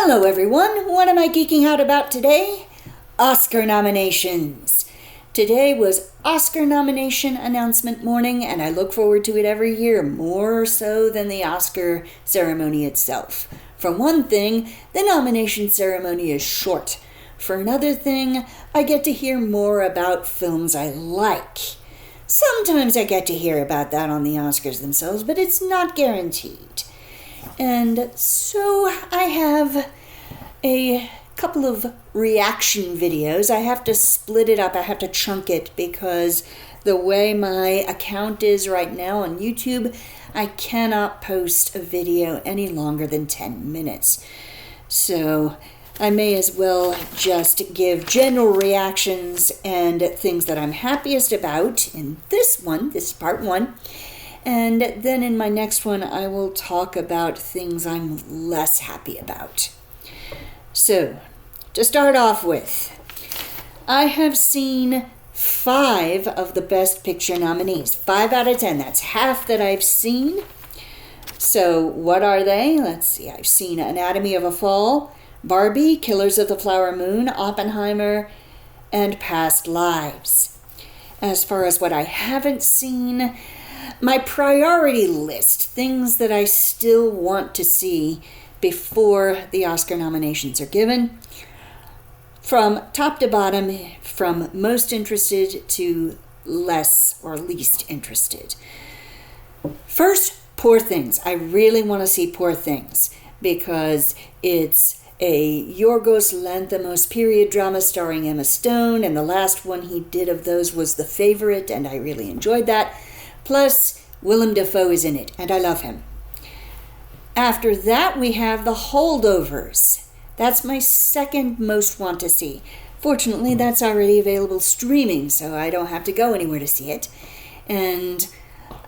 Hello everyone, what am I geeking out about today? Oscar nominations. Today was Oscar nomination announcement morning, and I look forward to it every year, more so than the Oscar ceremony itself. For one thing, the nomination ceremony is short. For another thing, I get to hear more about films I like. Sometimes I get to hear about that on the Oscars themselves, but it's not guaranteed. And so I have a couple of reaction videos. I have to split it up. I have to chunk it because the way my account is right now on YouTube, I cannot post a video any longer than 10 minutes. So I may as well just give general reactions and things that I'm happiest about in this one. This is part one. And then in my next one, I will talk about things I'm less happy about. So, to start off with, I have seen 5 of the Best Picture nominees. 5 out of 10. That's half that I've seen. So, what are they? Let's see. I've seen Anatomy of a Fall, Barbie, Killers of the Flower Moon, Oppenheimer, and Past Lives. As far as what I haven't seen, my priority list, things that I still want to see before the Oscar nominations are given, from top to bottom, from most interested to less or least interested. First, Poor Things. I really want to see Poor Things because it's a Yorgos Lanthimos period drama starring Emma Stone, and the last one he did of those was The Favorite, and I really enjoyed that. Plus, Willem Dafoe is in it, and I love him. After that, we have The Holdovers. That's my second most want to see. Fortunately, that's already available streaming, so I don't have to go anywhere to see it. And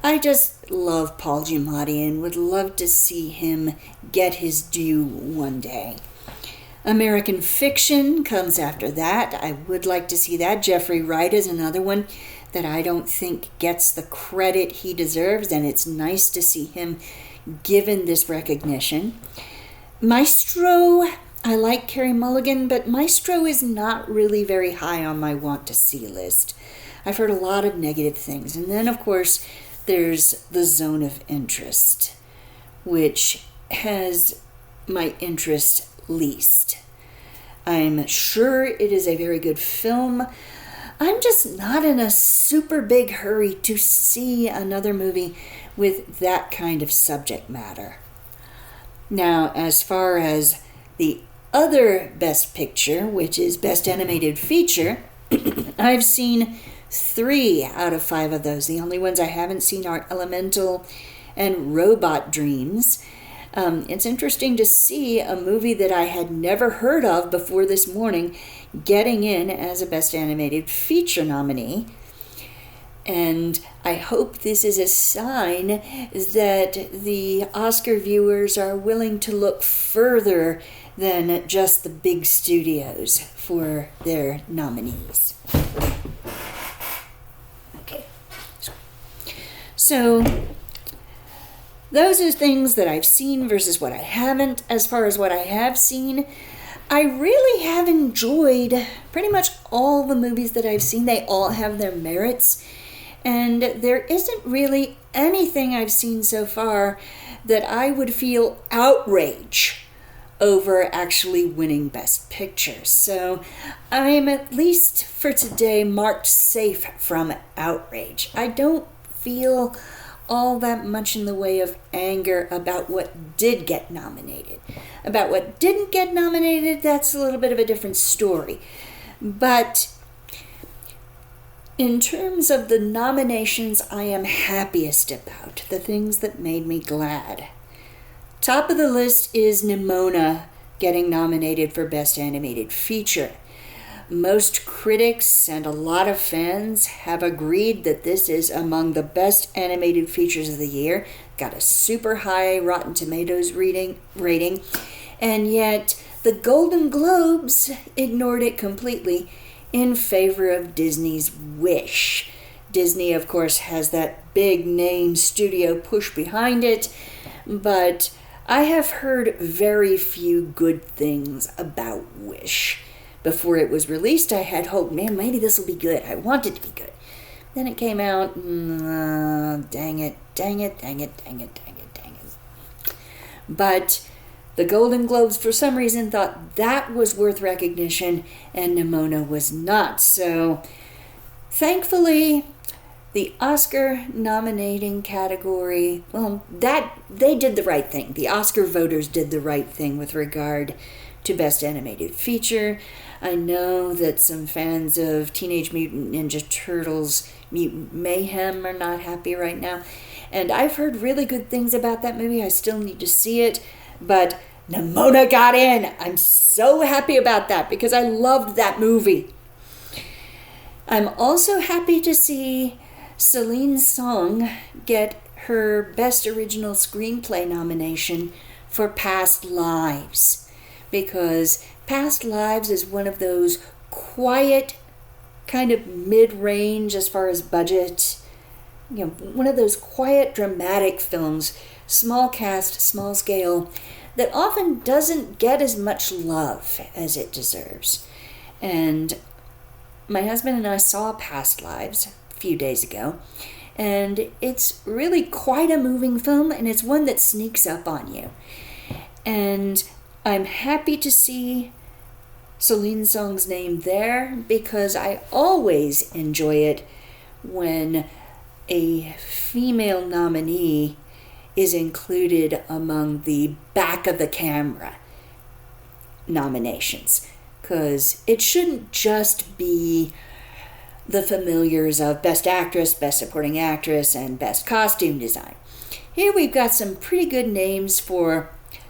I just love Paul Giamatti and would love to see him get his due one day. American Fiction comes after that. I would like to see that. Jeffrey Wright is another one that I don't think gets the credit he deserves, and it's nice to see him given this recognition. Maestro, I like Carey Mulligan, but Maestro is not really very high on my want-to-see list. I've heard a lot of negative things. And then, of course, there's The Zone of Interest, which has my interest least. I'm sure it is a very good film. I'm just not in a super big hurry to see another movie with that kind of subject matter. Now, as far as the other Best Picture, which is Best Animated Feature, I've seen 3 out of 5 of those. The only ones I haven't seen are Elemental and Robot Dreams. It's interesting to see a movie that I had never heard of before this morning getting in as a Best Animated Feature nominee. And I hope this is a sign that the Oscar viewers are willing to look further than just the big studios for their nominees. Okay. So those are things that I've seen versus what I haven't. As far as what I have seen, I really have enjoyed pretty much all the movies that I've seen. They all have their merits. And there isn't really anything I've seen so far that I would feel outrage over actually winning Best Picture. So I'm, at least for today, marked safe from outrage. I don't feel all that much in the way of anger about what did get nominated. About what didn't get nominated, that's a little bit of a different story. But in terms of the nominations I am happiest about, the things that made me glad, top of the list is Nimona getting nominated for Best Animated Feature. Most critics and a lot of fans have agreed that this is among the best animated features of the year. Got a super high Rotten Tomatoes rating, and yet the Golden Globes ignored it completely in favor of Disney's Wish. Disney, of course, has that big name studio push behind it, but I have heard very few good things about Wish. Before it was released, I had hoped, man, maybe this will be good. I want it to be good. Then it came out, dang it. But the Golden Globes, for some reason, thought that was worth recognition, and Nimona was not. So, thankfully, the Oscar nominating category, they did the right thing. The Oscar voters did the right thing with regard to Best Animated Feature. I know that some fans of Teenage Mutant Ninja Turtles Mutant Mayhem are not happy right now. And I've heard really good things about that movie. I still need to see it. But Nimona got in. I'm so happy about that because I loved that movie. I'm also happy to see Celine Song get her Best Original Screenplay nomination for Past Lives, because Past Lives is one of those quiet, kind of mid-range as far as budget, one of those quiet, dramatic films, small cast, small scale, that often doesn't get as much love as it deserves. And my husband and I saw Past Lives a few days ago, and it's really quite a moving film, and it's one that sneaks up on you. And I'm happy to see Celine Song's name there because I always enjoy it when a female nominee is included among the back of the camera nominations, because it shouldn't just be the familiars of Best Actress, Best Supporting Actress, and Best Costume Design. Here we've got some pretty good names for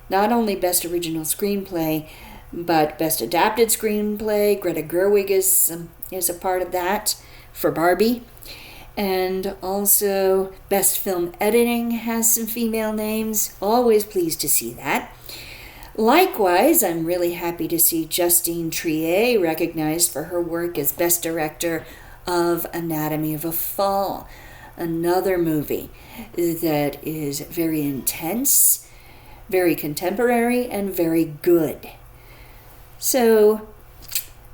not only Best Original Screenplay, but Best Adapted Screenplay. Greta Gerwig is a part of that for Barbie. And also Best Film Editing has some female names. Always pleased to see that. Likewise, I'm really happy to see Justine Triet recognized for her work as Best Director of Anatomy of a Fall, another movie that is very intense, very contemporary, and very good. So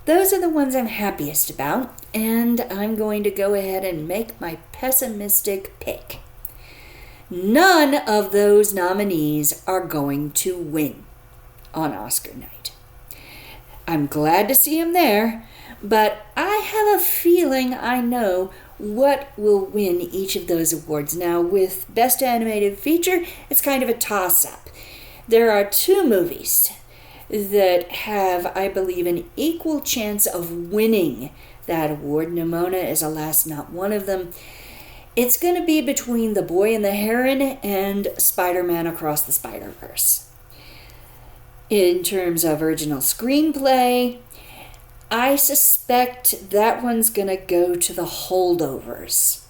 those are the ones I'm happiest about, and I'm going to go ahead and make my pessimistic pick. None of those nominees are going to win on Oscar night. I'm glad to see them there, but I have a feeling I know what will win each of those awards. Now, with Best Animated Feature, it's kind of a toss-up. There are two movies that have, I believe, an equal chance of winning that award. Nimona is, alas, not one of them. It's going to be between The Boy and the Heron and Spider-Man Across the Spider-Verse. In terms of original screenplay, I suspect that one's going to go to The Holdovers.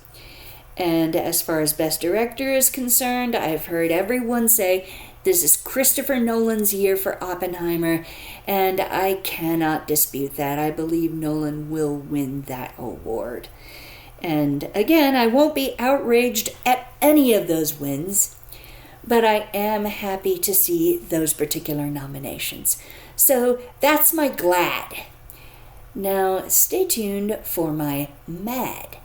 And as far as Best Director is concerned, I've heard everyone say this is Christopher Nolan's year for Oppenheimer, and I cannot dispute that. I believe Nolan will win that award. And again, I won't be outraged at any of those wins, but I am happy to see those particular nominations. So that's my glad. Now, stay tuned for my mad.